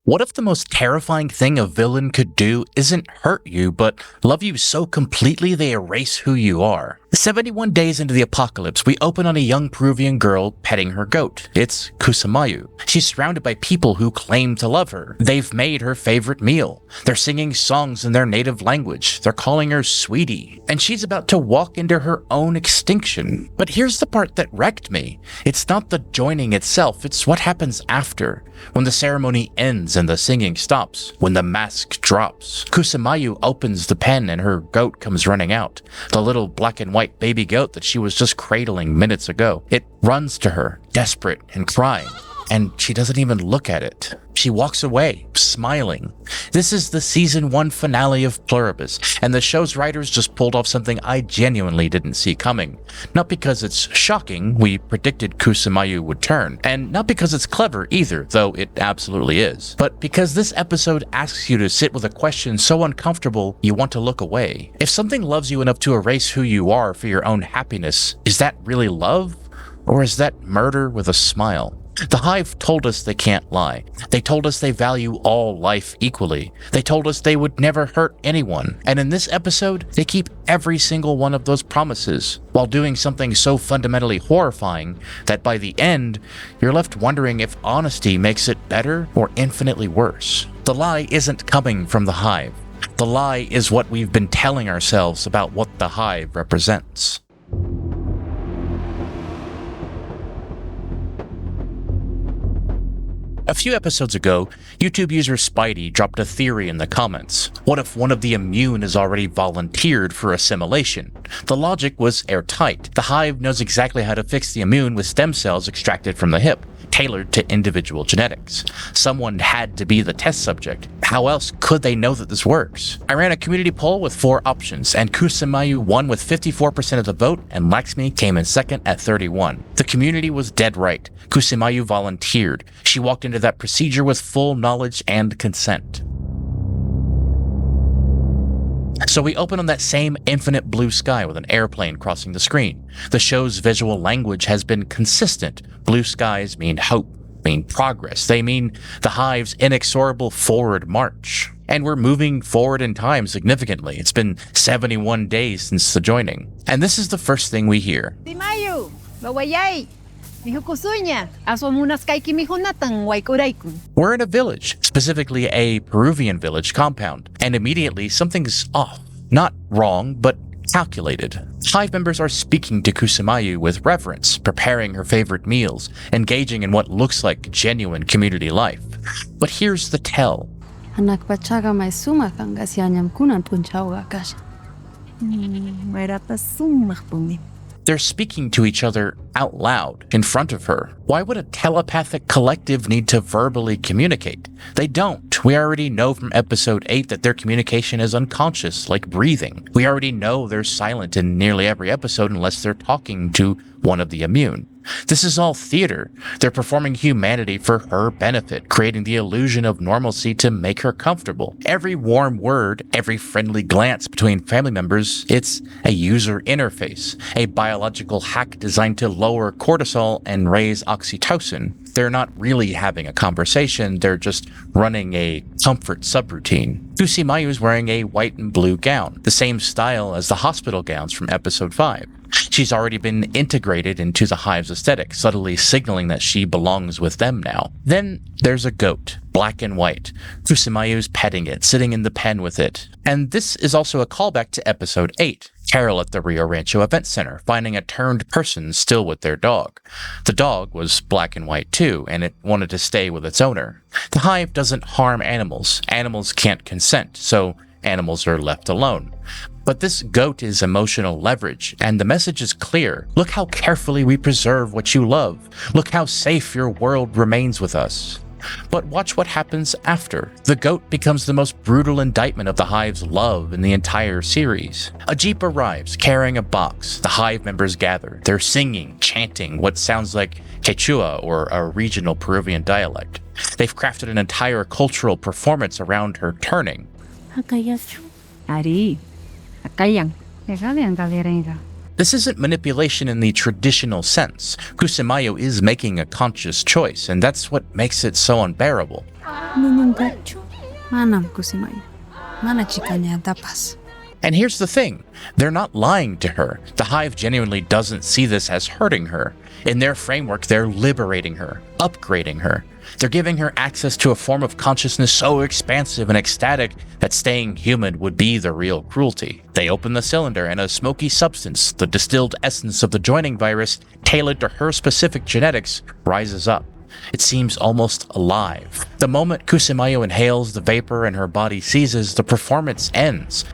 What if the most terrifying thing a villain could do isn't hurt you, but love you so completely they erase who you are? 71 days into the apocalypse, we open on a young Peruvian girl petting her goat. It's Kusamayu. She's surrounded by people who claim to love her. They've made her favorite meal. They're singing songs in their native language. They're calling her sweetie. And she's about to walk into her own extinction. But here's the part that wrecked me. It's not the joining itself, it's what happens after. When the ceremony ends and the singing stops, when the mask drops, Kusamayu opens the pen and her goat comes running out. The little black and white baby goat that she was just cradling minutes ago. It runs to her, desperate and crying, and she doesn't even look at it. She walks away, smiling. This is the season 1 finale of Pluribus, and the show's writers just pulled off something I genuinely didn't see coming. Not because it's shocking, we predicted Kusamayu would turn, and not because it's clever either, though it absolutely is, but because this episode asks you to sit with a question so uncomfortable you want to look away. If something loves you enough to erase who you are for your own happiness, is that really love? Or is that murder with a smile? The Hive told us they can't lie. They told us they value all life equally. They told us they would never hurt anyone. And in this episode, they keep every single one of those promises, while doing something so fundamentally horrifying that by the end, you're left wondering if honesty makes it better or infinitely worse. The lie isn't coming from the Hive. The lie is what we've been telling ourselves about what the Hive represents. A few episodes ago, YouTube user Spidey dropped a theory in the comments. What if one of the immune is already volunteered for assimilation? The logic was airtight. The Hive knows exactly how to fix the immune with stem cells extracted from the hip, tailored to individual genetics. Someone had to be the test subject. How else could they know that this works? I ran a community poll with 4 options, and Kusamayu won with 54% of the vote, and Laxmi came in second at 31%. The community was dead right. Kusamayu volunteered. She walked into that procedure with full knowledge and consent. So we open on that same infinite blue sky with an airplane crossing the screen. The show's visual language has been consistent. Blue skies mean hope, mean progress. They mean the Hive's inexorable forward march. And we're moving forward in time significantly. It's been 71 days since the joining. And this is the first thing we hear. We're in a village, specifically a Peruvian village compound, and immediately something's off. Not wrong, but calculated. Hive members are speaking to Kusamayu with reverence, preparing her favorite meals, engaging in what looks like genuine community life. But here's the tell. They're speaking to each other out loud in front of her. Why would a telepathic collective need to verbally communicate? They don't. We already know from episode 8 that their communication is unconscious, like breathing. We already know they're silent in nearly every episode unless they're talking to one of the immune. This is all theater. They're performing humanity for her benefit, creating the illusion of normalcy to make her comfortable. Every warm word, every friendly glance between family members, it's a user interface, a biological hack designed to lower cortisol and raise oxytocin. They're not really having a conversation, they're just running a comfort subroutine. Kusamayu is wearing a white and blue gown, the same style as the hospital gowns from episode 5. She's already been integrated into the Hive's aesthetic, subtly signaling that she belongs with them now. Then there's a goat, black and white. Kusamayu's petting it, sitting in the pen with it. And this is also a callback to episode 8. Carol at the Rio Rancho Event Center, finding a turned person still with their dog. The dog was black and white too, and it wanted to stay with its owner. The Hive doesn't harm animals. Animals can't consent, so animals are left alone. But this goat is emotional leverage, and the message is clear. Look how carefully we preserve what you love. Look how safe your world remains with us. But watch what happens after. The goat becomes the most brutal indictment of the Hive's love in the entire series. A jeep arrives, carrying a box. The Hive members gather. They're singing, chanting what sounds like Quechua or a regional Peruvian dialect. They've crafted an entire cultural performance around her turning. This isn't manipulation in the traditional sense. Kusamayu is making a conscious choice, and that's what makes it so unbearable. Nununggacho. Manam kusimayo. Mana chikanya dapas. And here's the thing, they're not lying to her. The Hive genuinely doesn't see this as hurting her. In their framework, they're liberating her, upgrading her. They're giving her access to a form of consciousness so expansive and ecstatic that staying human would be the real cruelty. They open the cylinder and a smoky substance, the distilled essence of the joining virus, tailored to her specific genetics, rises up. It seems almost alive. The moment Kusumayo inhales the vapor and her body seizes, the performance ends.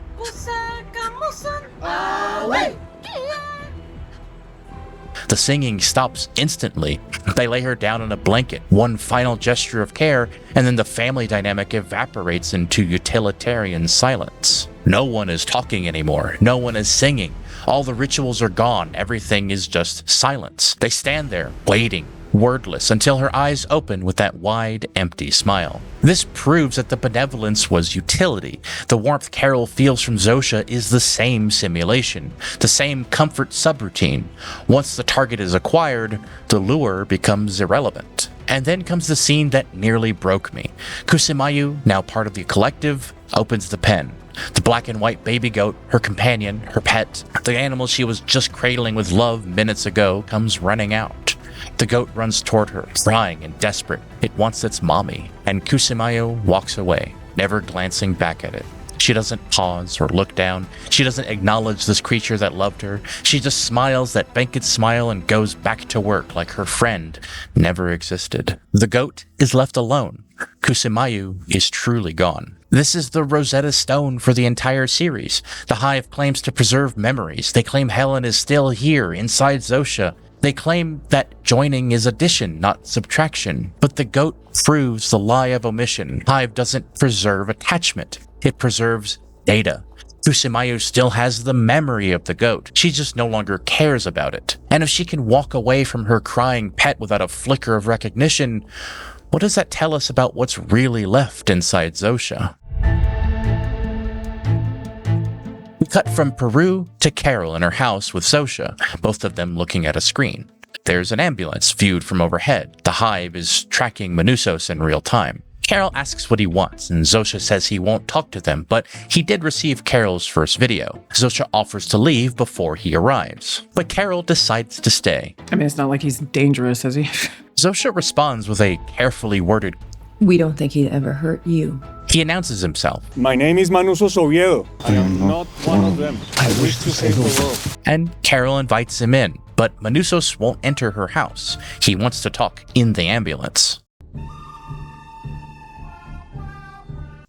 The singing stops instantly. They lay her down in a blanket, one final gesture of care, and then the family dynamic evaporates into utilitarian silence. No one is talking anymore. No one is singing. All the rituals are gone. Everything is just silence. They stand there, waiting, wordless, until her eyes open with that wide, empty smile. This proves that the benevolence was utility. The warmth Carol feels from Zosha is the same simulation, the same comfort subroutine. Once the target is acquired, the lure becomes irrelevant. And then comes the scene that nearly broke me. Kusumayu, now part of the collective, opens the pen. The black and white baby goat, her companion, her pet, the animal she was just cradling with love minutes ago, comes running out. The goat runs toward her, crying and desperate. It wants its mommy, and Kusumayo walks away, never glancing back at it. She doesn't pause or look down. She doesn't acknowledge this creature that loved her. She just smiles that vacant smile and goes back to work like her friend never existed. The goat is left alone. Kusumayu is truly gone. This is the Rosetta Stone for the entire series. The Hive claims to preserve memories. They claim Helen is still here inside Zosha. They claim that joining is addition, not subtraction. But the goat proves the lie of omission. Hive doesn't preserve attachment. It preserves data. Kusumayu still has the memory of the goat. She just no longer cares about it. And if she can walk away from her crying pet without a flicker of recognition, what does that tell us about what's really left inside Zosha? We cut from Peru to Carol in her house with Zosha, both of them looking at a screen. There's an ambulance viewed from overhead. The Hive is tracking Manusos in real time. Carol asks what he wants, and Zosha says he won't talk to them, but he did receive Carol's first video. Zosha offers to leave before he arrives, but Carol decides to stay. I mean, it's not like he's dangerous, is he? Zosha responds with a carefully worded, "We don't think he'd ever hurt you." He announces himself. My name is Manusos Oviedo. I am not one of them. I wish to save the world. And Carol invites him in, but Manusos won't enter her house. He wants to talk in the ambulance.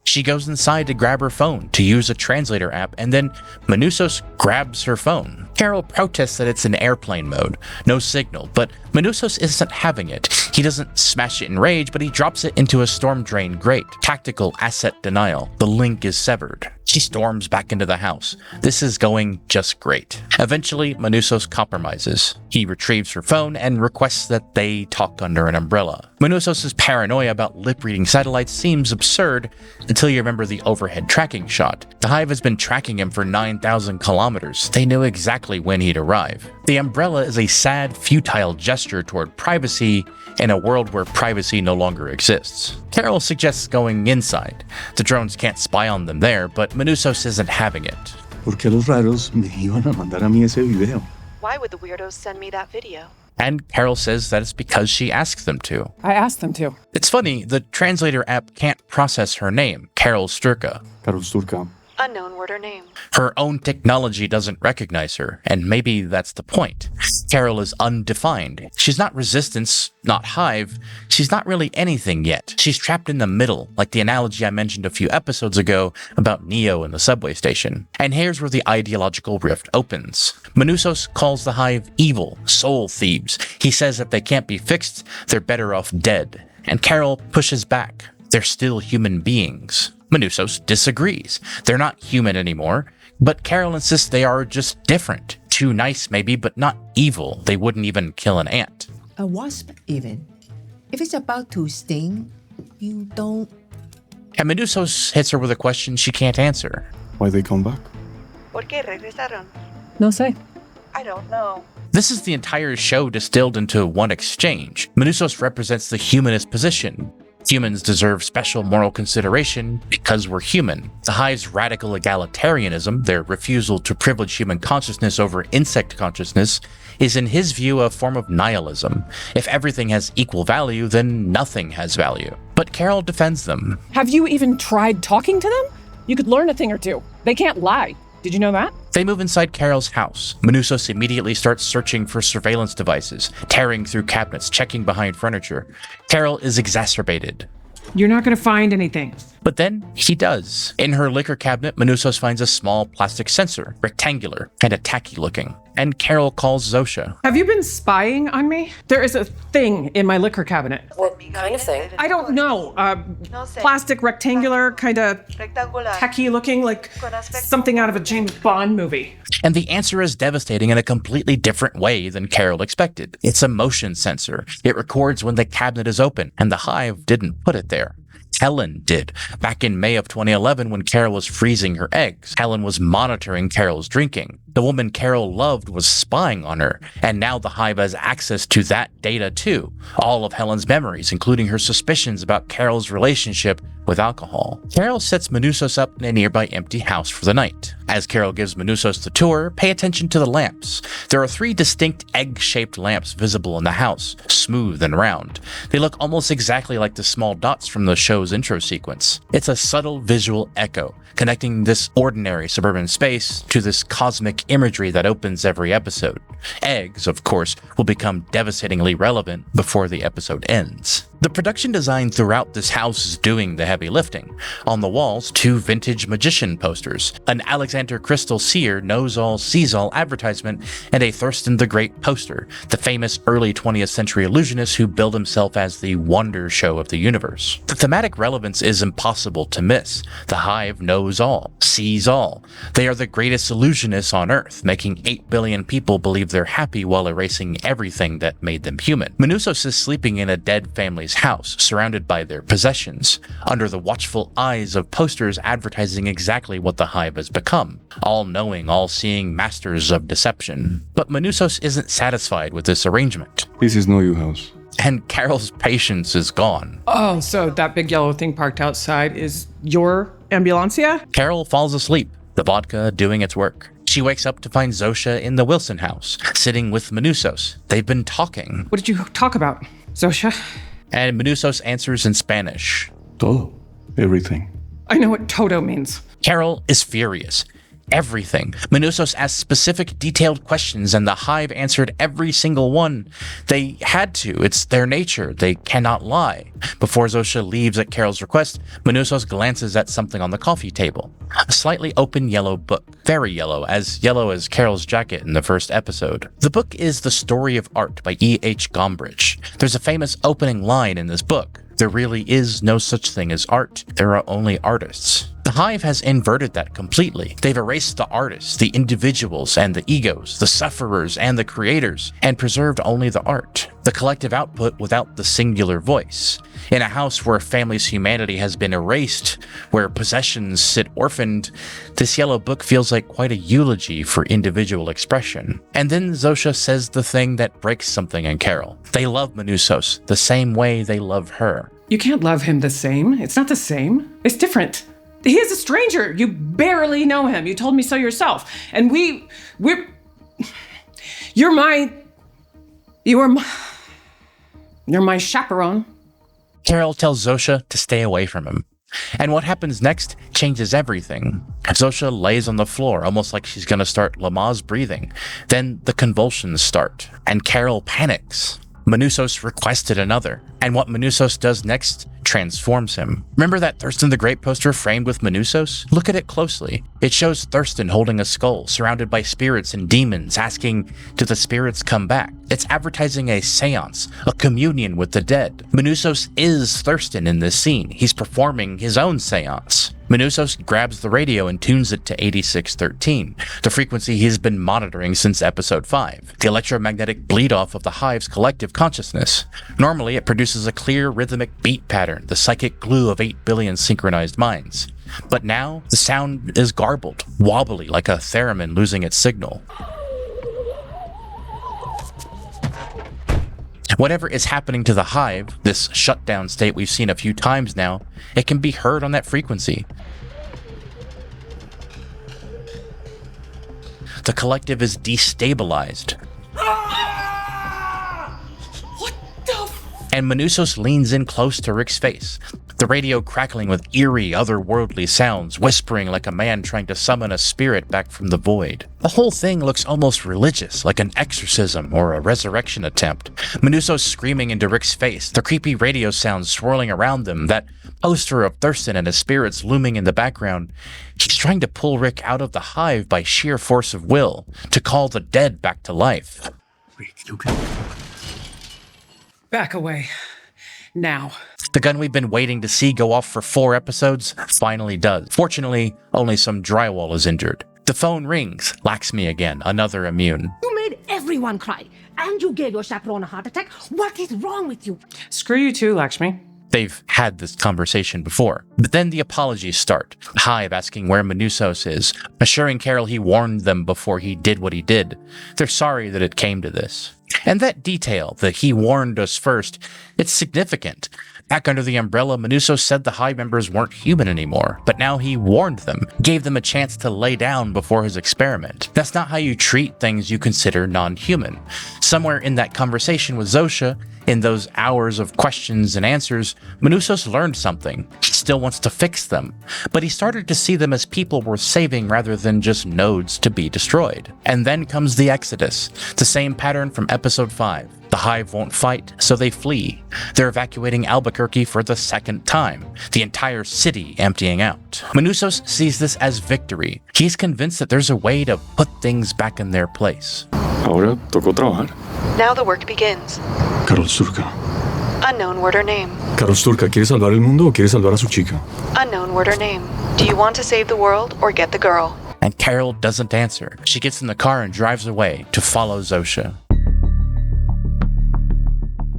She goes inside to grab her phone to use a translator app, and then Manusos grabs her phone. Carol protests that it's in airplane mode, no signal, but Manusos isn't having it. He doesn't smash it in rage, but he drops it into a storm drain grate. Tactical asset denial. The link is severed. She storms back into the house. This is going just great. Eventually, Manusos compromises. He retrieves her phone and requests that they talk under an umbrella. Manusos' paranoia about lip-reading satellites seems absurd until you remember the overhead tracking shot. The Hive has been tracking him for 9,000 kilometers. They knew exactly when he'd arrive. The umbrella is a sad, futile gesture toward privacy in a world where privacy no longer exists. Carol suggests going inside. The drones can't spy on them there, but Manusos isn't having it. ¿Por qué los raros me iban a mandar a mí ese video? Why would the weirdos send me that video? And Carol says that it's because she asked them to. I asked them to. It's funny, the translator app can't process her name, Carol Sturka. Carol Sturka. Unknown word or name. Her own technology doesn't recognize her, and maybe that's the point. Carol is undefined. She's not resistance, not Hive. She's not really anything yet. She's trapped in the middle, like the analogy I mentioned a few episodes ago about Neo in the subway station. And here's where the ideological rift opens. Manusos calls the Hive evil, soul thieves. He says if they can't be fixed, they're better off dead. And Carol pushes back. They're still human beings. Manusos disagrees. They're not human anymore, but Carol insists they are just different. Too nice maybe, but not evil. They wouldn't even kill an ant. A wasp, even. If it's about to sting, you don't... And Manusos hits her with a question she can't answer. Why they come back? ¿Por qué regresaron? No say. I don't know. This is the entire show distilled into one exchange. Manusos represents the humanist position. Humans deserve special moral consideration because we're human. The Hive's radical egalitarianism, their refusal to privilege human consciousness over insect consciousness, is in his view a form of nihilism. If everything has equal value, then nothing has value. But Carol defends them. Have you even tried talking to them? You could learn a thing or two. They can't lie. Did you know that? They move inside Carol's house. Minusos immediately starts searching for surveillance devices, tearing through cabinets, checking behind furniture. Carol is exacerbated. You're not gonna find anything. But then he does. In her liquor cabinet, Minusos finds a small plastic sensor, rectangular and a tacky looking. And Carol calls Zosha. Have you been spying on me? There is a thing in my liquor cabinet. What kind of thing? I don't know. Plastic, rectangular, kind of tacky looking, like something out of a James Bond movie. And the answer is devastating in a completely different way than Carol expected. It's a motion sensor. It records when the cabinet is open, and the Hive didn't put it there. Helen did. Back in May of 2011, when Carol was freezing her eggs, Helen was monitoring Carol's drinking. The woman Carol loved was spying on her, and now the Hive has access to that data too. All of Helen's memories, including her suspicions about Carol's relationship with alcohol. Carol sets Minusos up in a nearby empty house for the night. As Carol gives Minusos the tour, pay attention to the lamps. There are 3 distinct egg-shaped lamps visible in the house, smooth and round. They look almost exactly like the small dots from the show's intro sequence. It's a subtle visual echo, connecting this ordinary suburban space to this cosmic imagery that opens every episode. Eggs, of course, will become devastatingly relevant before the episode ends. The production design throughout this house is doing the heavy lifting. On the walls, 2 vintage magician posters, an Alexander Crystal Seer Knows All Sees All advertisement, and a Thurston the Great poster, the famous early 20th century illusionist who billed himself as the wonder show of the universe. The thematic relevance is impossible to miss. The Hive knows all, sees all. They are the greatest illusionists on Earth, making 8 billion people believe they're happy while erasing everything that made them human. Minusos is sleeping in a dead family's house, surrounded by their possessions, under the watchful eyes of posters advertising exactly what the Hive has become, all-knowing, all-seeing masters of deception. But Minusos isn't satisfied with this arrangement. This is not your house. And Carol's patience is gone. Oh, so that big yellow thing parked outside is your ambulancia? Carol falls asleep, the vodka doing its work. She wakes up to find Zosha in the Wilson house, sitting with Minusos. They've been talking. What did you talk about, Zosha? And Minusos answers in Spanish. Todo. Everything. I know what todo means. Carol is furious. Everything. Minusos asked specific, detailed questions, and the Hive answered every single one. They had to. It's their nature. They cannot lie. Before Zosha leaves at Carol's request, Minusos glances at something on the coffee table. A slightly open yellow book. Very yellow as Carol's jacket in the first episode. The book is The Story of Art by E.H. Gombrich. There's a famous opening line in this book. There really is no such thing as art. There are only artists. The Hive has inverted that completely. They've erased the artists, the individuals and the egos, the sufferers and the creators, and preserved only the art, the collective output without the singular voice. In a house where a family's humanity has been erased, where possessions sit orphaned, this yellow book feels like quite a eulogy for individual expression. And then Zosha says the thing that breaks something in Carol. They love Minusos the same way they love her. You can't love him the same. It's not the same. It's different. He is a stranger. You barely know him. You told me so yourself. And we're... You're my chaperone. Carol tells Zosha to stay away from him. And what happens next changes everything. Zosha lays on the floor, almost like she's gonna start Lamaze breathing. Then the convulsions start, and Carol panics. Minusos requested another, and what Minusos does next transforms him. Remember that Thurston the Great poster framed with Minusos? Look at it closely. It shows Thurston holding a skull, surrounded by spirits and demons, asking, do the spirits come back? It's advertising a seance, a communion with the dead. Minusos is Thurston in this scene. He's performing his own seance. Minusos grabs the radio and tunes it to 8613, the frequency he's been monitoring since episode 5, the electromagnetic bleed-off of the Hive's collective consciousness. Normally, it produces a clear, rhythmic beat pattern, the psychic glue of 8 billion synchronized minds. But now, the sound is garbled, wobbly like a theremin losing its signal. Whatever is happening to the Hive, this shutdown state we've seen a few times now, it can be heard on that frequency. The collective is destabilized. And Manusos leans in close to Rick's face, the radio crackling with eerie, otherworldly sounds, whispering like a man trying to summon a spirit back from the void. The whole thing looks almost religious, like an exorcism or a resurrection attempt. Manusos screaming into Rick's face, the creepy radio sounds swirling around them, that poster of Thurston and his spirits looming in the background. He's trying to pull Rick out of the Hive by sheer force of will, to call the dead back to life. Rick, you can... Back away. Now. The gun we've been waiting to see go off for 4 episodes finally does. Fortunately, only some drywall is injured. The phone rings. Laxmi again, another immune. You made everyone cry, and you gave your chaperone a heart attack. What is wrong with you? Screw you too, Lakshmi. They've had this conversation before. But then the apologies start. Hive asking where Manusos is, assuring Carol he warned them before he did what he did. They're sorry that it came to this. And that detail, that he warned us first, it's significant. Back under the umbrella, Manusos said the Hive members weren't human anymore, but now he warned them, gave them a chance to lay down before his experiment. That's not how you treat things you consider non-human. Somewhere in that conversation with Zosha, in those hours of questions and answers, Manusos learned something. He still wants to fix them, but he started to see them as people worth saving rather than just nodes to be destroyed. And then comes the Exodus, the same pattern from episode 5. The Hive won't fight, so they flee. They're evacuating Albuquerque for the 2nd time, the entire city emptying out. Manusos sees this as victory. He's convinced that there's a way to put things back in their place. Ahora tocó trabajar. Now the work begins. Carol Sturka. Unknown word or name. Carol Sturka, ¿quiere salvar el mundo o quiere salvar a su chica? Unknown word or name. Do you want to save the world or get the girl? And Carol doesn't answer. She gets in the car and drives away to follow Zosha.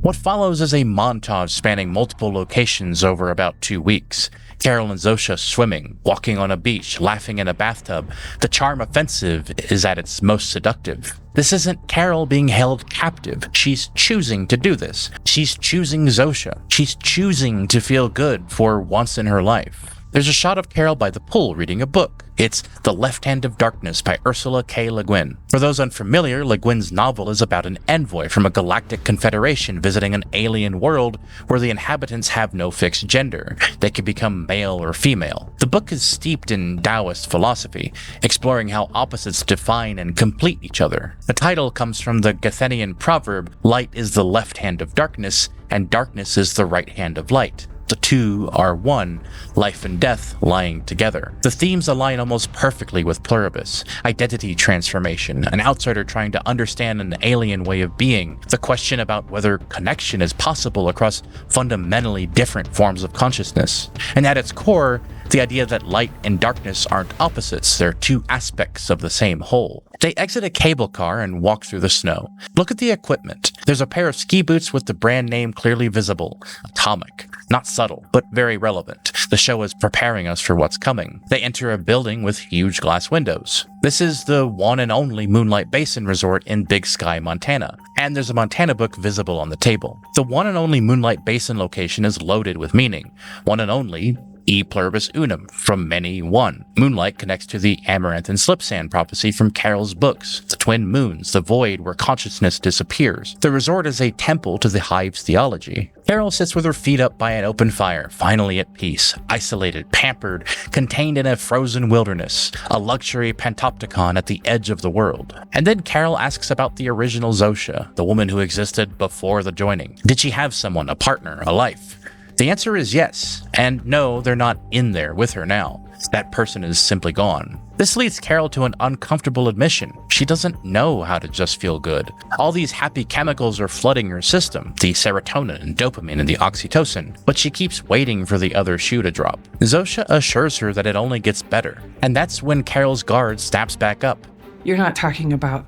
What follows is a montage spanning multiple locations over about 2 weeks. Carol and Zosha swimming, walking on a beach, laughing in a bathtub. The charm offensive is at its most seductive. This isn't Carol being held captive. She's choosing to do this. She's choosing Zosha. She's choosing to feel good for once in her life. There's a shot of Carol by the pool reading a book. It's The Left Hand of Darkness by Ursula K. Le Guin. For those unfamiliar, Le Guin's novel is about an envoy from a galactic confederation visiting an alien world where the inhabitants have no fixed gender. They can become male or female. The book is steeped in Taoist philosophy, exploring how opposites define and complete each other. The title comes from the Gathenian proverb, light is the left hand of darkness, and darkness is the right hand of light. The two are one, life and death lying together. The themes align almost perfectly with Pluribus, identity transformation, an outsider trying to understand an alien way of being, the question about whether connection is possible across fundamentally different forms of consciousness. And at its core, the idea that light and darkness aren't opposites, they're two aspects of the same whole. They exit a cable car and walk through the snow. Look at the equipment. There's a pair of ski boots with the brand name clearly visible. Atomic. Not subtle, but very relevant. The show is preparing us for what's coming. They enter a building with huge glass windows. This is the one and only Moonlight Basin Resort in Big Sky, Montana. And there's a Montana book visible on the table. The one and only Moonlight Basin location is loaded with meaning. One and only E pluribus unum, from many one. Moonlight connects to the Amaranth and Slipsand prophecy from Carol's books, the twin moons, the void where consciousness disappears. The resort is a temple to the Hive's theology. Carol sits with her feet up by an open fire, finally at peace, isolated, pampered, contained in a frozen wilderness, a luxury pantopticon at the edge of the world. And then Carol asks about the original Zosha, the woman who existed before the joining. Did she have someone, a partner, a life? The answer is yes, and no, they're not in there with her now. That person is simply gone. This leads Carol to an uncomfortable admission. She doesn't know how to just feel good. All these happy chemicals are flooding her system, the serotonin and dopamine and the oxytocin, but she keeps waiting for the other shoe to drop. Zosha assures her that it only gets better, and that's when Carol's guard snaps back up. You're not talking about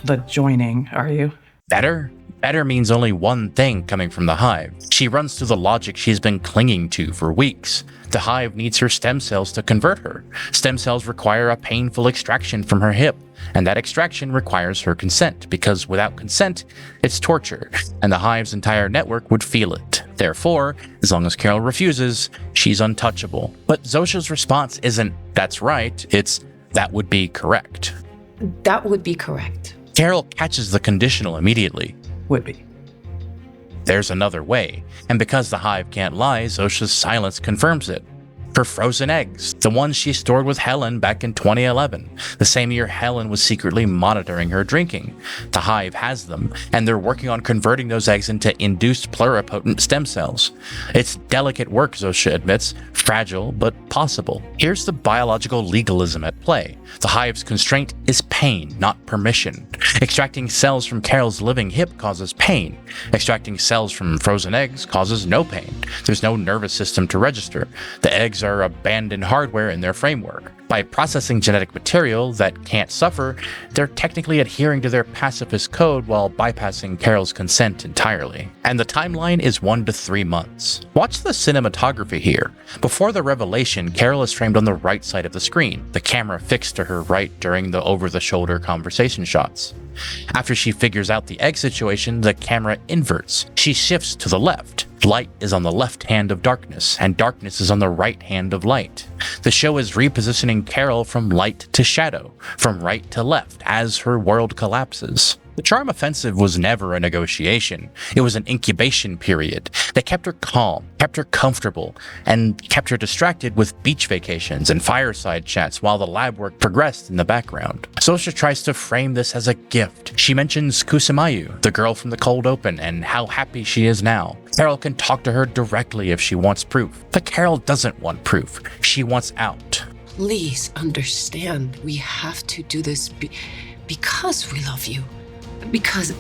the joining, are you? Better? Better means only one thing coming from the Hive. She runs through the logic she's been clinging to for weeks. The Hive needs her stem cells to convert her. Stem cells require a painful extraction from her hip. and that extraction requires her consent, because without consent, it's torture, and the Hive's entire network would feel it. Therefore, as long as Carol refuses, she's untouchable. But Zosha's response isn't, "That's right," it's, "That would be correct." That would be correct. Carol catches the conditional immediately. Would be. There's another way, and because the Hive can't lie, Zosha's silence confirms it. Her frozen eggs, the ones she stored with Helen back in 2011, the same year Helen was secretly monitoring her drinking. The Hive has them, and they're working on converting those eggs into induced pluripotent stem cells. It's delicate work, Zosha admits, fragile but possible. Here's the biological legalism at play. The Hive's constraint is pain, not permission. Extracting cells from Carol's living hip causes pain. Extracting cells from frozen eggs causes no pain. There's no nervous system to register. The eggs are abandoned hardware in their framework. By processing genetic material that can't suffer, they're technically adhering to their pacifist code while bypassing Carol's consent entirely. And the timeline is 1 to 3 months. Watch the cinematography here. Before the revelation, Carol is framed on the right side of the screen, the camera fixed to her right during the over-the-shoulder conversation shots. After she figures out the egg situation, the camera inverts. She shifts to the left. Light is on the left hand of darkness, and darkness is on the right hand of light. The show is repositioning Carol from light to shadow, from right to left, as her world collapses. The Charm Offensive was never a negotiation. It was an incubation period. They kept her calm, kept her comfortable, and kept her distracted with beach vacations and fireside chats while the lab work progressed in the background. Zosha tries to frame this as a gift. She mentions Kusumayu, the girl from the cold open, and how happy she is now. Carol can talk to her directly if she wants proof. But Carol doesn't want proof. She wants out. Please understand, we have to do this because we love you. Because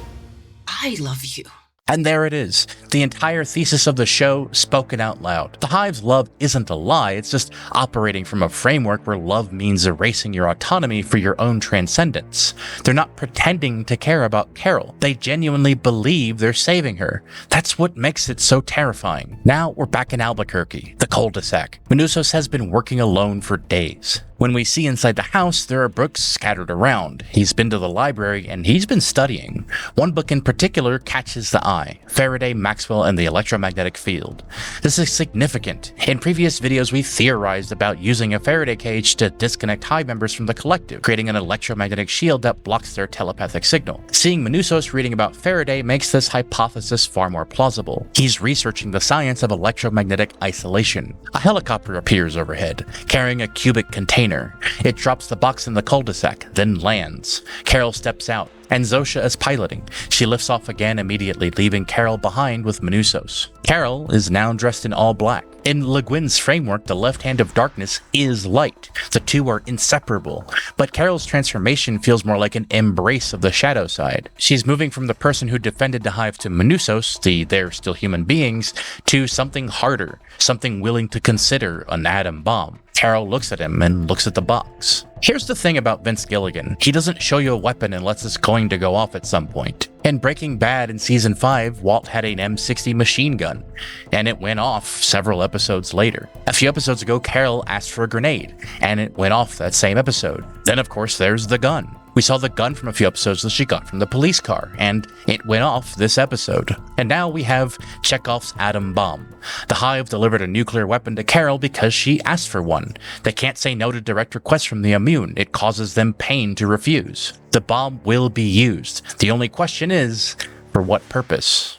I love you. And there it is, the entire thesis of the show spoken out loud. The Hive's love isn't a lie, it's just operating from a framework where love means erasing your autonomy for your own transcendence. They're not pretending to care about Carol. They genuinely believe they're saving her. That's what makes it so terrifying. Now we're back in Albuquerque, the cul-de-sac. Minusos has been working alone for days. When we see inside the house, there are books scattered around. He's been to the library and he's been studying. One book in particular catches the eye: Faraday, Maxwell, and the Electromagnetic Field. This is significant. In previous videos, we theorized about using a Faraday cage to disconnect Hive members from the collective, creating an electromagnetic shield that blocks their telepathic signal. Seeing Minusos reading about Faraday makes this hypothesis far more plausible. He's researching the science of electromagnetic isolation. A helicopter appears overhead, carrying a cubic container. It drops the box in the cul-de-sac, then lands. Carol steps out, and Zosha is piloting. She lifts off again immediately, leaving Carol behind with Minusos. Carol is now dressed in all black. In Le Guin's framework, the left hand of darkness is light. The two are inseparable, but Carol's transformation feels more like an embrace of the shadow side. She's moving from the person who defended the Hive to Minusos, they're still human beings, to something harder, something willing to consider an atom bomb. Carol looks at him and looks at the box. Here's the thing about Vince Gilligan. He doesn't show you a weapon unless it's going to go off at some point. In Breaking Bad in Season 5, Walt had an M60 machine gun, and it went off several episodes later. A few episodes ago, Carol asked for a grenade, and it went off that same episode. Then, of course, there's the gun. We saw the gun from a few episodes that she got from the police car, and it went off this episode. And now we have Chekhov's atom bomb. The Hive delivered a nuclear weapon to Carol because she asked for one. They can't say no to direct requests from the immune. It causes them pain to refuse. The bomb will be used. The only question is, for what purpose?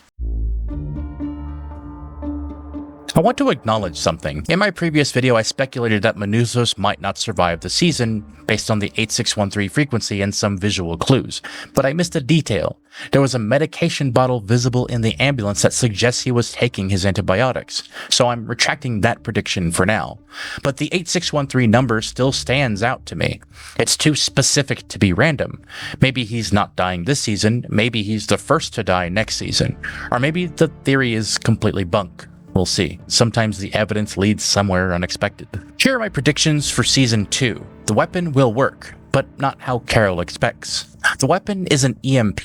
I want to acknowledge something. In my previous video, I speculated that Minusos might not survive the season based on the 8613 frequency and some visual clues, but I missed a detail. There was a medication bottle visible in the ambulance that suggests he was taking his antibiotics, so I'm retracting that prediction for now. But the 8613 number still stands out to me. It's too specific to be random. Maybe he's not dying this season, maybe he's the first to die next season, or maybe the theory is completely bunk. We'll see. Sometimes the evidence leads somewhere unexpected. Here are my predictions for Season 2. The weapon will work, but not how Carol expects. The weapon is an EMP.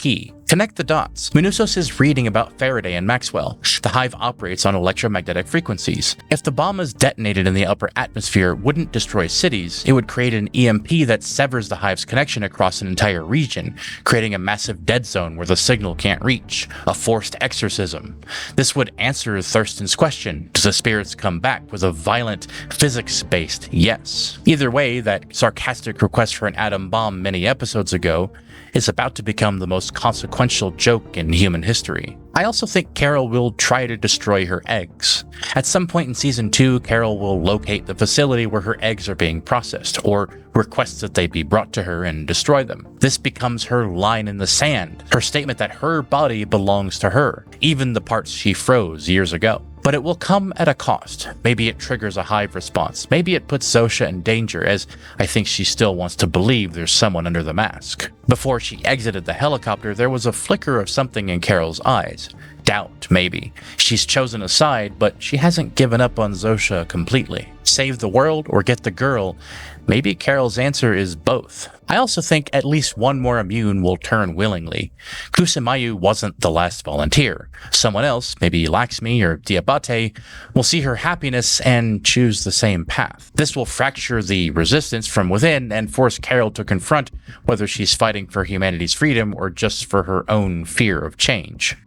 Connect the dots. Minusos is reading about Faraday and Maxwell. The Hive operates on electromagnetic frequencies. If the bomb is detonated in the upper atmosphere, it wouldn't destroy cities. It would create an EMP that severs the Hive's connection across an entire region, creating a massive dead zone where the signal can't reach. A forced exorcism. This would answer Thurston's question, does the spirits come back, with a violent, physics-based yes. Either way, that sarcastic request for an atom bomb many episodes ago is about to become the most consequential joke in human history. I also think Carol will try to destroy her eggs. At some point in season 2, Carol will locate the facility where her eggs are being processed, or request that they be brought to her and destroy them. This becomes her line in the sand, her statement that her body belongs to her, even the parts she froze years ago. But it will come at a cost. Maybe it triggers a Hive response. Maybe it puts Zosha in danger, as I think she still wants to believe there's someone under the mask. Before she exited the helicopter, there was a flicker of something in Carol's eyes. Doubt, maybe. She's chosen a side, but she hasn't given up on Zosha completely. Save the world or get the girl? Maybe Carol's answer is both. I also think at least one more immune will turn willingly. Kusamayu wasn't the last volunteer. Someone else, maybe Laxmi or Diabate, will see her happiness and choose the same path. This will fracture the resistance from within and force Carol to confront whether she's fighting for humanity's freedom or just for her own fear of change.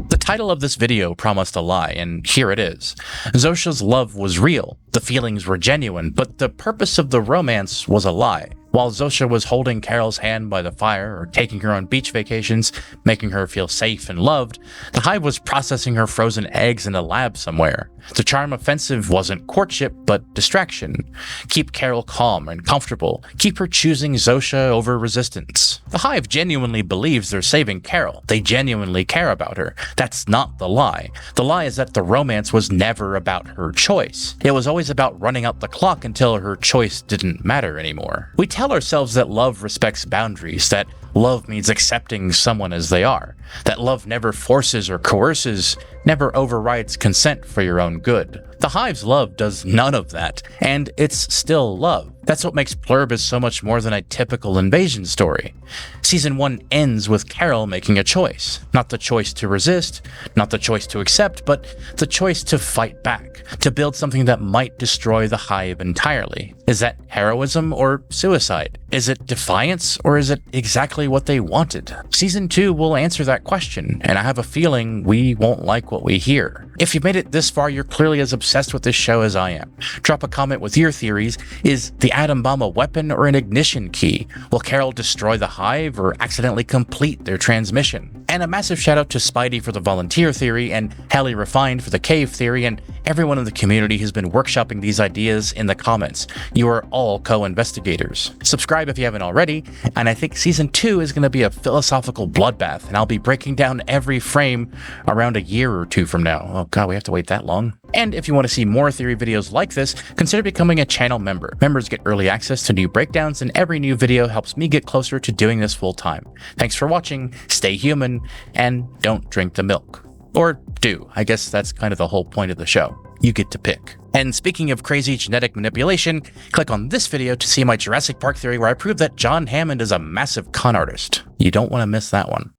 The title of this video promised a lie, and here it is. Zosha's love was real, the feelings were genuine, but the purpose of the romance was a lie. While Zosha was holding Carol's hand by the fire or taking her on beach vacations, making her feel safe and loved, the Hive was processing her frozen eggs in a lab somewhere. The charm offensive wasn't courtship, but distraction. Keep Carol calm and comfortable. Keep her choosing Zosha over resistance. The Hive genuinely believes they're saving Carol. They genuinely care about her. That's not the lie. The lie is that the romance was never about her choice. It was always about running out the clock until her choice didn't matter anymore. We tell ourselves that love respects boundaries, that love means accepting someone as they are, that love never forces or coerces, never overrides consent for your own good. The Hive's love does none of that, and it's still love. That's what makes Pluribus so much more than a typical invasion story. Season 1 ends with Carol making a choice. Not the choice to resist, not the choice to accept, but the choice to fight back, to build something that might destroy the Hive entirely. Is that heroism or suicide? Is it defiance, or is it exactly what they wanted? Season 2 will answer that question, and I have a feeling we won't like what we hear. If you've made it this far, you're clearly as obsessed with this show as I am. Drop a comment with your theories. Is the atom bomb a weapon or an ignition key? Will Carol destroy the Hive or accidentally complete their transmission? And a massive shout out to Spidey for the volunteer theory, and Hallie Refined for the cave theory, and everyone in the community who's been workshopping these ideas in the comments. You are all co-investigators. Subscribe if you haven't already, and I think season 2 is going to be a philosophical bloodbath, and I'll be breaking down every frame around a year or two from now. Oh god, we have to wait that long? And if you want to see more theory videos like this, consider becoming a channel member. Members get early access to new breakdowns, and every new video helps me get closer to doing this full time. Thanks for watching, stay human, and don't drink the milk. Or do. I guess that's kind of the whole point of the show. You get to pick. And speaking of crazy genetic manipulation, click on this video to see my Jurassic Park theory where I prove that John Hammond is a massive con artist. You don't want to miss that one.